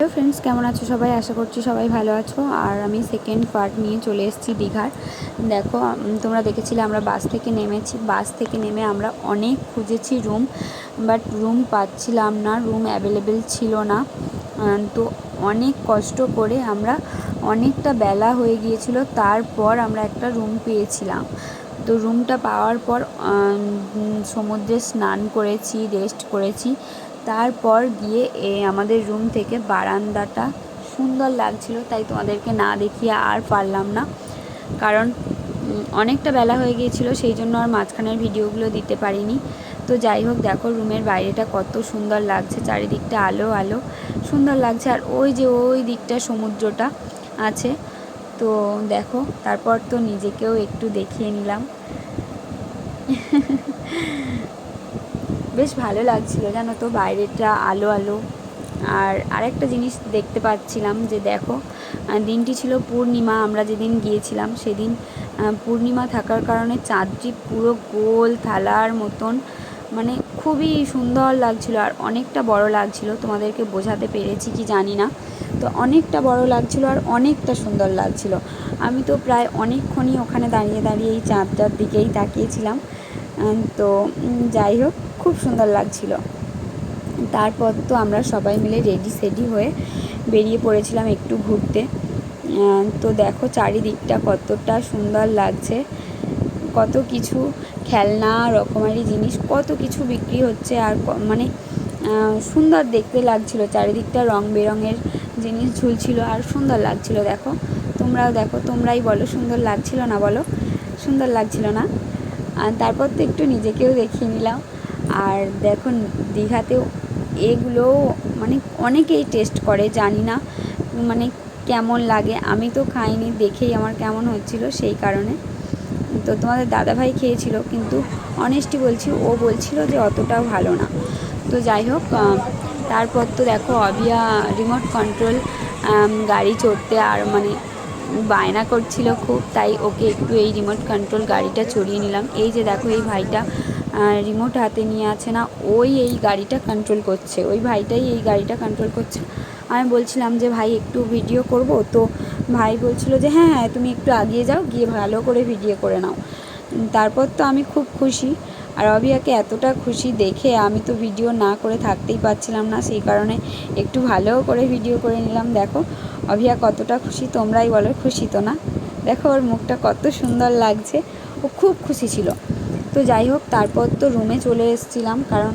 Hello friends, কেমন আছো সবাই? আশা করছি সবাই ভালো আছো। আর আমি সেকেন্ড পার্ট নিয়ে চলে এসেছি দীঘার। দেখো, তোমরা দেখেছিলে আমরা বাস থেকে নেমেছি। বাস থেকে নেমে আমরা অনেক খুঁজেছি রুম, বাট রুম পাচ্ছিলাম না, রুম অ্যাভেলেবেল ছিল না। তো অনেক কষ্ট করে আমরা, অনেকটা বেলা হয়ে গিয়েছিল, তারপর আমরা একটা রুম পেয়েছিলাম। তো রুমটা পাওয়ার পর সমুদ্রে স্নান করেছি, রেস্ট করেছি। তারপর গিয়ে আমাদের রুম থেকে বারান্দাটা সুন্দর লাগছিল, তাই তোমাদেরকে না দেখিয়ে আর পারলাম না, কারণ অনেকটা বেলা হয়ে গিয়েছিল, সেই জন্য আর মাঝখানের ভিডিওগুলো দিতে পারিনি। তো যাই হোক, দেখো রুমের বাইরেটা কত সুন্দর লাগছে, চারিদিকটা আলো আলো সুন্দর লাগছে। আর ওই যে ওই দিকটা সমুদ্রটা আছে। তো দেখো, তারপর তো নিজেকেও একটু দেখিয়ে নিলাম। বেশ ভালো লাগছিল জানো তো, বাইরেটা আলো আলো। আর আরেকটা জিনিস দেখতে পাচ্ছিলাম যে দেখো, দিনটি ছিল পূর্ণিমা। আমরা যেদিন গিয়েছিলাম সেদিন পূর্ণিমা থাকার কারণে চাঁদটি পুরো গোল থালার মতন, মানে খুবই সুন্দর লাগছিল। আর অনেকটা বড় লাগছিল, তোমাদেরকে বোঝাতে পেরেছি কি জানি না। তো অনেকটা বড় লাগছিল আর অনেকটা সুন্দর লাগছিল। আমি তো প্রায় অনেকক্ষণই ওখানে দাঁড়িয়ে দাঁড়িয়ে এই চাঁদটার দিকেই তাকিয়েছিলাম। তো যাই হোক, খুব সুন্দর লাগছিল। তারপর তো আমরা সবাই মিলে রেডি সেডি হয়ে বেরিয়ে পড়েছিলাম একটু ঘুরতে। তো দেখো চারিদিকটা কতটা সুন্দর লাগছে, কত কিছু খেলনা, রকমারি জিনিস, কত কিছু বিক্রি হচ্ছে। আর মানে সুন্দর দেখতে লাগছিল, চারিদিকটা রং বেরঙের জিনিস ঝুলছিল আর সুন্দর লাগছিল। দেখো, তোমরাও দেখো, তোমরাই বলো সুন্দর লাগছিল না? বলো সুন্দর লাগছিল না? আর তারপর তো একটু নিজেকেও দেখিয়ে নিলাম। আর দেখো, দীঘাতেও এগুলো মানে অনেকেই টেস্ট করে, জানি না মানে কেমন লাগে। আমি তো খাইনি, দেখেই আমার কেমন হচ্ছিল, সেই কারণে। তো তোমাদের দাদাভাই খেয়েছিল, কিন্তু অনেস্টলি বলছি, ও বলছিল যে অতটাও ভালো না। তো যাই হোক, তারপর তো দেখো অভিয়া রিমোট কন্ট্রোল গাড়ি চড়তে আর মানে বায়না করছিল খুব, তাই ওকে একটু এই রিমোট কন্ট্রোল গাড়িটা চড়িয়ে নিলাম। এই যে দেখো, এই ভাইটা রিমোট হাতে নিয়ে আছে না, ওই এই গাড়িটা কন্ট্রোল করছে, ওই ভাইটাই এই গাড়িটা কন্ট্রোল করছে। আমি বলছিলাম যে ভাই একটু ভিডিও করব, তো ভাই বলছিল যে হ্যাঁ হ্যাঁ তুমি একটু এগিয়ে যাও, গিয়ে ভালো করে ভিডিও করে নাও। তারপর তো আমি খুব খুশি। আর অভিয়াকে এতটা খুশি দেখে আমি তো ভিডিও না করে থাকতেই পারছিলাম না, সেই কারণে একটু ভালো করে ভিডিও করে নিলাম। দেখো অভিয়া কতটা খুশি, তোমরাই বলো খুশি তো না? দেখো ওর মুখটা কত সুন্দর লাগছে, ও খুব খুশি ছিল। তো যাই হোক, তারপর তো রুমে চলে এসেছিলাম, কারণ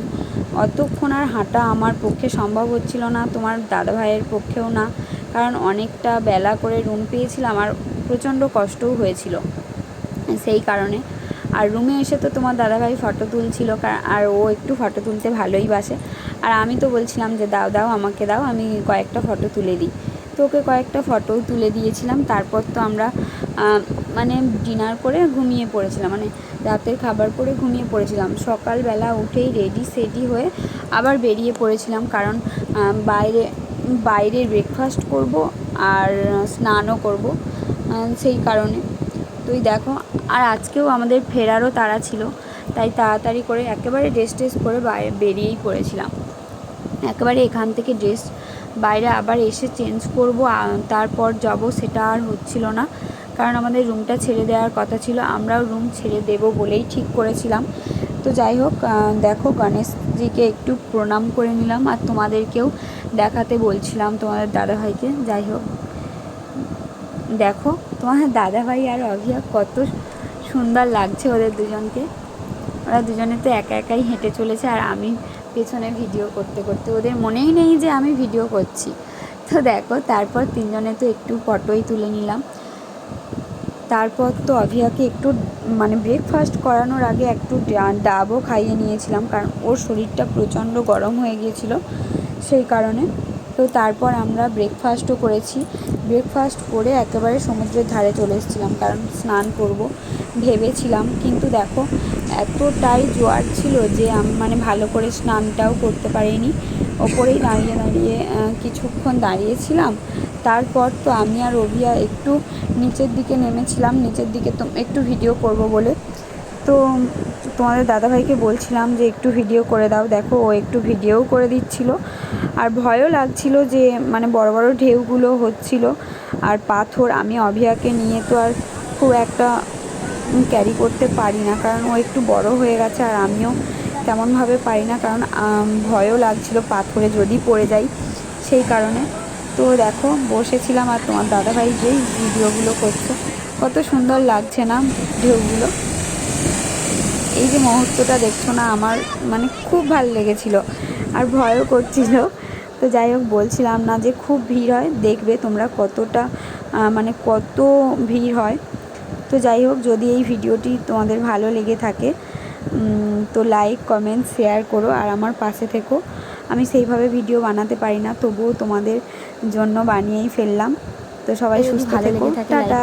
অতক্ষণ আর হাঁটা আমার পক্ষে সম্ভব হচ্ছিল না, তোমার দাদাভাইয়ের পক্ষেও না, কারণ অনেকটা বেলা করে রুম পেয়েছিলাম আর প্রচণ্ড কষ্টও হয়েছিল, সেই কারণে। আর রুমে এসে তো তোমার দাদাভাই ফটো তুলছিল, আর ও একটু ফটো তুলতে ভালোই বাসে। আর আমি তো বলছিলাম যে দাও দাও আমাকে দাও, আমি কয়েকটা ফটো তুলে দিই। তো ওকে কয়েকটা ফটোও তুলে দিয়েছিলাম। তারপর তো আমরা মানে ডিনার করে ঘুমিয়ে পড়েছিলাম, মানে রাতের খাবার করে ঘুমিয়ে পড়েছিলাম। সকালবেলা উঠেই রেডি সেডি হয়ে আবার বেরিয়ে পড়েছিলাম, কারণ বাইরে ব্রেকফাস্ট করব আর স্নানও করব, সেই কারণে। তুই দেখো, আর আজকেও আমাদের ফেরারও তাড়া ছিল, তাই তাড়াতাড়ি করে একেবারে ড্রেস ট্রেস করে বাইরে বেরিয়েই পড়েছিলাম। একেবারে এখান থেকে ড্রেস বাইরে আবার এসে চেঞ্জ করব, তারপর যাব, সেটা আর হচ্ছিল না, কারণ আমাদের রুমটা ছেড়ে দেওয়ার কথা ছিল। আমরাও রুম ছেড়ে দেব বলেই ঠিক করেছিলাম। তো যাই হোক, দেখো গণেশজিকে একটু প্রণাম করে নিলাম, আর তোমাদেরকেও দেখাতে বলছিলাম, তোমাদের দাদাভাইকে। যাই হোক, দেখো তোমার দাদাভাই আর অভিয়া কত সুন্দর লাগছে ওদের দুজনকে। ওরা দুজনে তো একা একাই হেঁটে চলেছে, আর আমি পেছনে ভিডিও করতে করতে, ওদের মনেই নেই যে আমি ভিডিও করছি। তো দেখো, তারপর তিনজনে তো একটু ফটোই তুলে নিলাম। তারপর তো অভিয়াকে একটু মানে ব্রেকফাস্ট করানোর আগে একটু ডাবও খাইয়ে নিয়েছিলাম, কারণ ওর শরীরটা প্রচণ্ড গরম হয়ে গিয়েছিল, সেই কারণে। তো তারপর আমরা ব্রেকফাস্টও করেছি। ব্রেকফাস্ট করে একেবারে সমুদ্রের ধারে চলে এসেছিলাম, কারণ স্নান করব ভেবেছিলাম, কিন্তু দেখো এতটাই জোয়ার ছিল যে আমি মানে ভালো করে স্নানটাও করতে পারিনি। ওপরেই দাঁড়িয়ে দাঁড়িয়ে কিছুক্ষণ দাঁড়িয়েছিলাম। তারপর তো আমি আর অভিয়া একটু নিচের দিকে নেমেছিলাম, নিচের দিকে তো একটু ভিডিও করব বলে। তো তোমাদের দাদাভাইকে বলছিলাম যে একটু ভিডিও করে দাও, দেখো ও একটু ভিডিওও করে দিচ্ছিল। আর ভয়ও লাগছিল যে মানে বড় বড় ঢেউগুলো হচ্ছিল আর পাথর, আমি অভিয়াকে নিয়ে তো আর খুব একটা ক্যারি করতে পারি না, কারণ ও একটু বড় হয়ে গেছে আর আমিও তেমনভাবে পারি না, কারণ ভয়ও লাগছিল পাথরে যদি পড়ে যাই সেই কারণে। তো দেখো বসেছিলাম আর তোমার দাদাভাই যেই ভিডিওগুলো করছে, কত সুন্দর লাগছে না ঢেউগুলো। এই যে মুহূর্তটা দেখছো না, আমার মানে খুব ভালো লেগেছিল আর ভয়ও করছিল। তো যাই হোক, বলছিলাম না যে খুব ভিড় হয়, দেখবে তোমরা কতটা মানে কত ভিড় হয়। তো যাই হোক, যদি এই ভিডিওটি তোমাদের ভালো লেগে থাকে তো লাইক কমেন্ট শেয়ার করো আর আমার পাশে থেকো। আমি সেইভাবে ভিডিও বানাতে পারি না, তবুও তোমাদের জন্য বানিয়েই ফেললাম। তো সবাই সুস্থ থেকো, টাটা।